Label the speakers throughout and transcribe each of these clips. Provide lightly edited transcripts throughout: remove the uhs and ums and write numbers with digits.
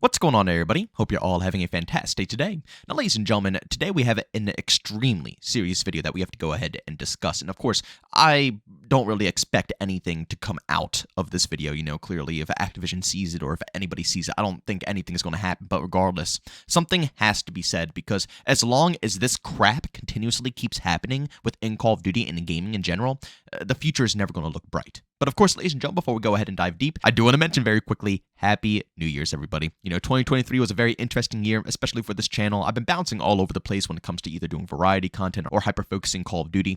Speaker 1: What's going on, everybody? Hope you're all having a fantastic day today. Now, ladies and gentlemen, today we have an extremely serious video that we have to go ahead and discuss. And of course, I don't really expect anything to come out of this video. You know, clearly, if Activision sees it or if anybody sees it, I don't think anything is going to happen. But regardless, something has to be said, because as long as this crap continuously keeps happening within Call of Duty and in gaming in general, the future is never going to look bright. But of course, ladies and gentlemen, before we go ahead and dive deep, I do want to mention very quickly, Happy New Year's, everybody. You know, 2023 was a very interesting year, especially for this channel. I've been bouncing all over the place when it comes to either doing variety content or hyper-focusing Call of Duty.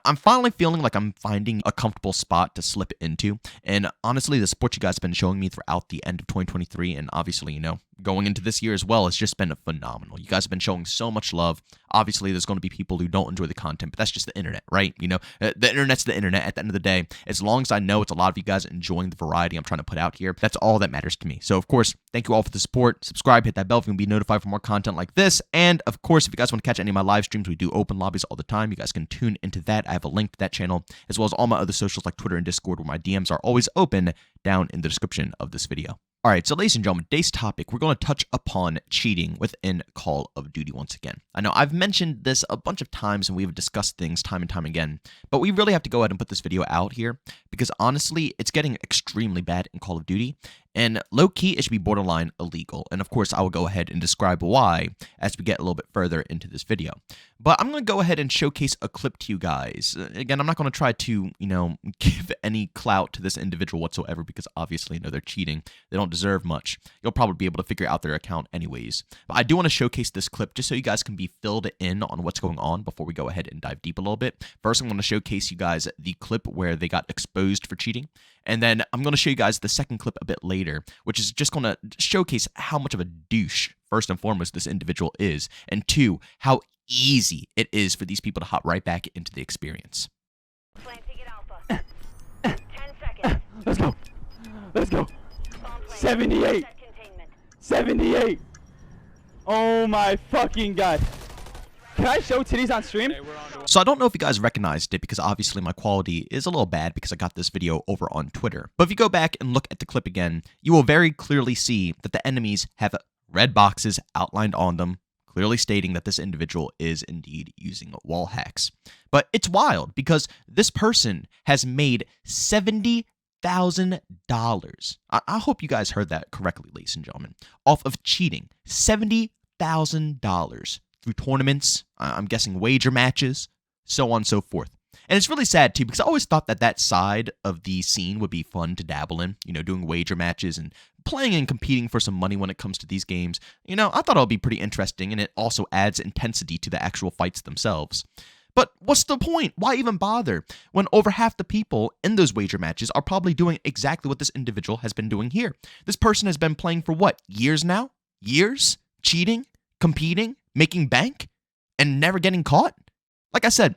Speaker 1: I'm finally feeling like I'm finding a comfortable spot to slip into. And honestly, the support you guys have been showing me throughout the end of 2023, and obviously, you know, going into this year as well, has just been phenomenal. You guys have been showing so much love. Obviously, there's going to be people who don't enjoy the content, but that's just the internet, right? You know, the internet's the internet at the end of the day. As long as I know it's a lot of you guys enjoying the variety I'm trying to put out here, that's all that matters to me. So, of course, thank you all for the support. Subscribe, hit that bell if you can be notified for more content like this. And, of course, if you guys want to catch any of my live streams, we do open lobbies all the time. You guys can tune into that. I have a link to that channel, as well as all my other socials like Twitter and Discord, where my DMs are always open, down in the description of this video. All right, so ladies and gentlemen, today's topic, we're going to touch upon cheating within Call of Duty once again. I know I've mentioned this a bunch of times and we've discussed things time and time again, but we really have to go ahead and put this video out here because honestly, it's getting extremely bad in Call of Duty, and low-key, it should be borderline illegal. And of course, I will go ahead and describe why as we get a little bit further into this video. But I'm going to go ahead and showcase a clip to you guys. Again, I'm not going to try to, you know, give any clout to this individual whatsoever because obviously, you know, they're cheating. They don't deserve much. You'll probably be able to figure out their account anyways. But I do want to showcase this clip just so you guys can be filled in on what's going on before we go ahead and dive deep a little bit. First, I'm going to showcase you guys the clip where they got exposed for cheating. And then I'm going to show you guys the second clip a bit later, which is just going to showcase how much of a douche, first and foremost, this individual is, and two, how easy it is for these people to hop right back into the experience.
Speaker 2: Let's go. Let's go. 78. 78. Oh my fucking god. Can I show titties on stream?
Speaker 1: So I don't know if you guys recognized it because obviously my quality is a little bad because I got this video over on Twitter. But if you go back and look at the clip again, you will very clearly see that the enemies have red boxes outlined on them, clearly stating that this individual is indeed using wall hacks. But it's wild because this person has made $70,000. I hope you guys heard that correctly, ladies and gentlemen, off of cheating. $70,000 through tournaments, I'm guessing wager matches, so on and so forth. And it's really sad, too, because I always thought that that side of the scene would be fun to dabble in, you know, doing wager matches and playing and competing for some money when it comes to these games. You know, I thought it would be pretty interesting, and it also adds intensity to the actual fights themselves. But what's the point? Why even bother when over half the people in those wager matches are probably doing exactly what this individual has been doing here? This person has been playing for what, years now? Years? Cheating? Competing? Making bank? And never getting caught? Like I said,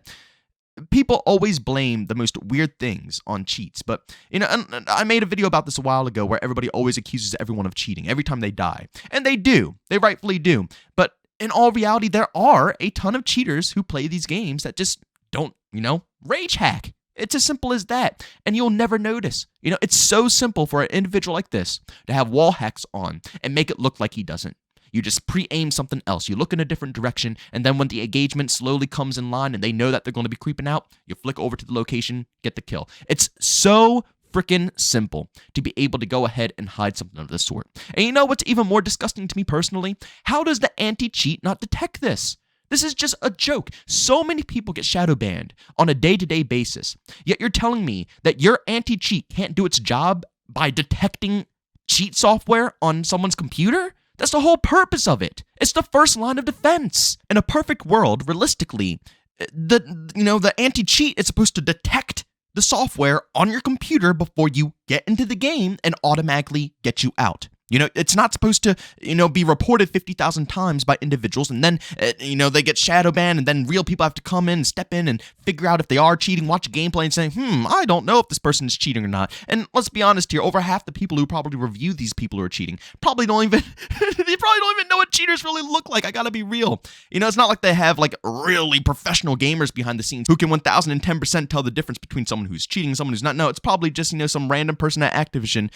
Speaker 1: people always blame the most weird things on cheats, but, you know, and I made a video about this a while ago where everybody always accuses everyone of cheating every time they die. And they do. They rightfully do. But in all reality, there are a ton of cheaters who play these games that just don't, you know, rage hack. It's as simple as that. And you'll never notice. You know, it's so simple for an individual like this to have wall hacks on and make it look like he doesn't. You just pre-aim something else. You look in a different direction, and then when the engagement slowly comes in line and they know that they're going to be creeping out, you flick over to the location, get the kill. It's so freaking simple to be able to go ahead and hide something of this sort. And you know what's even more disgusting to me personally? How does the anti-cheat not detect this? This is just a joke. So many people get shadow banned on a day-to-day basis, yet you're telling me that your anti-cheat can't do its job by detecting cheat software on someone's computer? That's the whole purpose of it. It's the first line of defense. In a perfect world, realistically, the anti-cheat is supposed to detect the software on your computer before you get into the game and automatically get you out. You know, it's not supposed to, you know, be reported 50,000 times by individuals, and then, you know, they get shadow banned, and then real people have to come in and step in and figure out if they are cheating, watch gameplay, and say, I don't know if this person is cheating or not. And let's be honest here, over half the people who probably review these people who are cheating probably don't even, they probably don't even know what cheaters really look like. I gotta be real. You know, it's not like they have, like, really professional gamers behind the scenes who can 1010% tell the difference between someone who's cheating and someone who's not. No, it's probably just, you know, some random person at Activision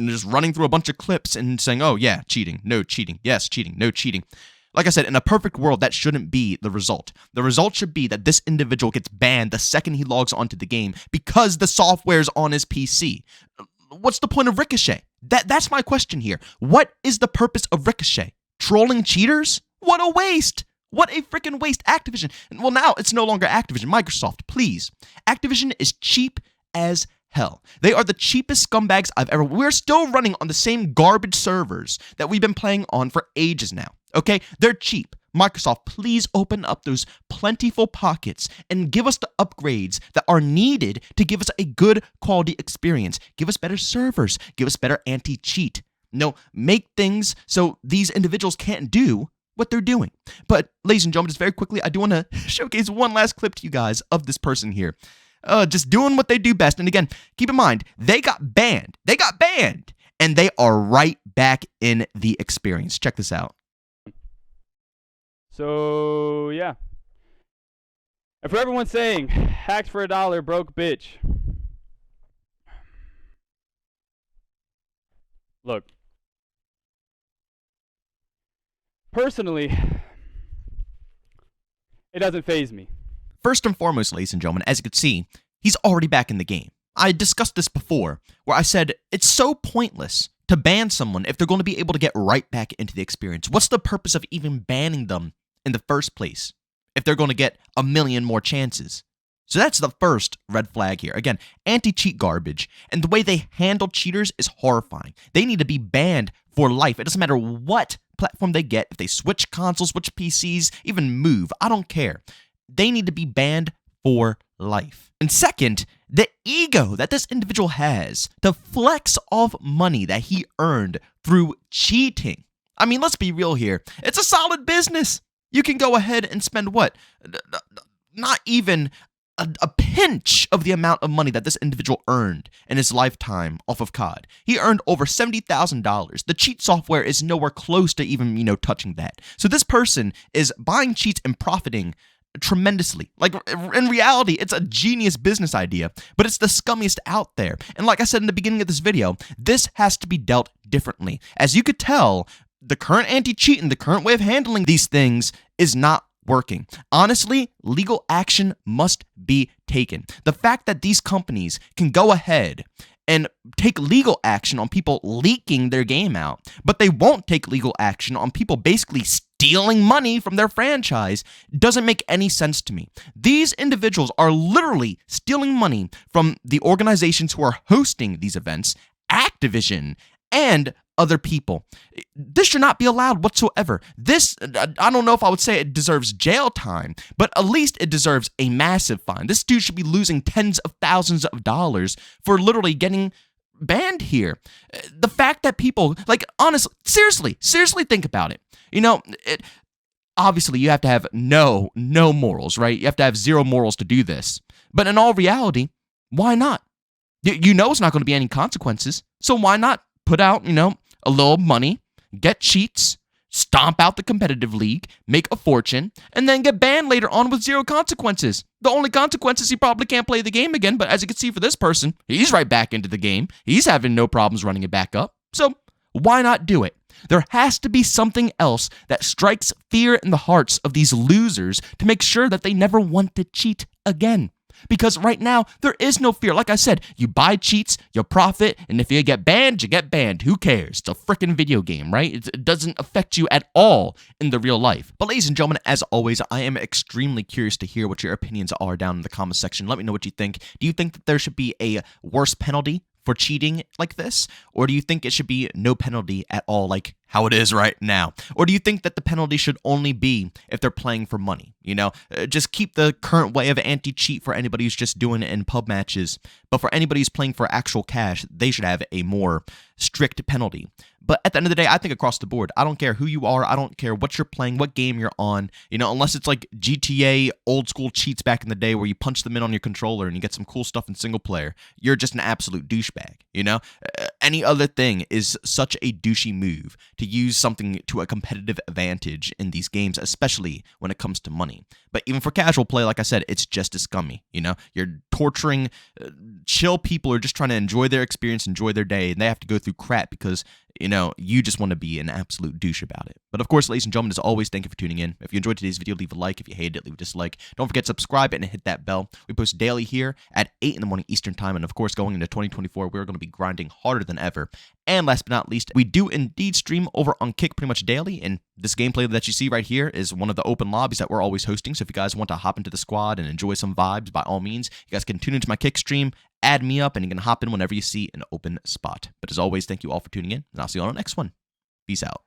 Speaker 1: just running through a bunch of clips and saying, oh, yeah, cheating, no cheating, yes, cheating, no cheating. Like I said, in a perfect world, that shouldn't be the result. The result should be that this individual gets banned the second he logs onto the game because the software is on his PC. What's the point of Ricochet? That's my question here. What is the purpose of Ricochet? Trolling cheaters? What a waste! What a freaking waste. Activision. Well, now it's no longer Activision. Microsoft, please. Activision is cheap as hell. They are the cheapest scumbags I've ever... We're still running on the same garbage servers that we've been playing on for ages now. Okay? They're cheap. Microsoft, please open up those plentiful pockets and give us the upgrades that are needed to give us a good quality experience. Give us better servers. Give us better anti-cheat. No, make things so these individuals can't do what they're doing. But, ladies and gentlemen, just very quickly, I do want to showcase one last clip to you guys of this person here. Just doing what they do best. And again, keep in mind, they got banned. They got banned. And they are right back in the experience. Check this out.
Speaker 2: So, yeah. And for everyone saying, hacked for $1, broke bitch. Look. Personally, it doesn't faze me.
Speaker 1: First and foremost, ladies and gentlemen, as you can see, he's already back in the game. I discussed this before, where I said it's so pointless to ban someone if they're going to be able to get right back into the experience. What's the purpose of even banning them in the first place if they're going to get a million more chances? So that's the first red flag here. Again, anti-cheat garbage, and the way they handle cheaters is horrifying. They need to be banned for life. It doesn't matter what platform they get, if they switch consoles, switch PCs, even move, I don't care. They need to be banned for life. And second, the ego that this individual has to flex off money that he earned through cheating. I mean, let's be real here. It's a solid business. You can go ahead and spend what? Not even a pinch of the amount of money that this individual earned in his lifetime off of COD. He earned over $70,000. The cheat software is nowhere close to even, touching that. So this person is buying cheats and profiting tremendously. Like, in reality, it's a genius business idea, but it's the scummiest out there. And like I said in the beginning of this video, this has to be dealt differently. As you could tell, the current anti-cheat and the current way of handling these things is not working. Honestly, legal action must be taken. The fact that these companies can go ahead and take legal action on people leaking their game out, but they won't take legal action on people basically stealing money from their franchise doesn't make any sense to me. These individuals are literally stealing money from the organizations who are hosting these events, Activision, and other people. This should not be allowed whatsoever. This, I don't know if I would say it deserves jail time, but at least it deserves a massive fine. This dude should be losing tens of thousands of dollars for literally getting banned here. The fact that people, like, honestly, seriously think about it. Obviously you have to have no morals, right? You have to have zero morals to do this. But in all reality, why not? You know it's not going to be any consequences, so why not put out, a little money, get cheats, stomp out the competitive league, make a fortune, and then get banned later on with zero consequences. The only consequence is he probably can't play the game again, but as you can see for this person, he's right back into the game. He's having no problems running it back up. So why not do it? There has to be something else that strikes fear in the hearts of these losers to make sure that they never want to cheat again. Because right now, there is no fear. Like I said, you buy cheats, you profit, and if you get banned, you get banned. Who cares? It's a freaking video game, right? It doesn't affect you at all in the real life. But ladies and gentlemen, as always, I am extremely curious to hear what your opinions are down in the comment section. Let me know what you think. Do you think that there should be a worse penalty for cheating like this? Or do you think it should be no penalty at all, like how it is right now? Or do you think that the penalty should only be if they're playing for money? Just keep the current way of anti-cheat for anybody who's just doing it in pub matches. But for anybody who's playing for actual cash, they should have a more strict penalty. But at the end of the day, I think across the board, I don't care who you are, I don't care what you're playing, what game you're on, unless it's like GTA old school cheats back in the day where you punch them in on your controller and you get some cool stuff in single player, you're just an absolute douchebag, any other thing is such a douchey move to use something to a competitive advantage in these games, especially when it comes to money. But even for casual play, like I said, it's just as scummy. You're torturing chill people who are just trying to enjoy their experience, enjoy their day, and they have to go through crap because you just want to be an absolute douche about it. But of course, ladies and gentlemen, as always, thank you for tuning in. If you enjoyed today's video, leave a like. If you hated it, leave a dislike. Don't forget to subscribe and hit that bell. We post daily here at 8 in the morning Eastern time. And of course, going into 2024, we're going to be grinding harder than ever. And last but not least, we do indeed stream over on Kick pretty much daily. And this gameplay that you see right here is one of the open lobbies that we're always hosting. So if you guys want to hop into the squad and enjoy some vibes, by all means, you guys can tune into my Kick stream, add me up, and you can hop in whenever you see an open spot. But as always, thank you all for tuning in, and I'll see you on the next one. Peace out.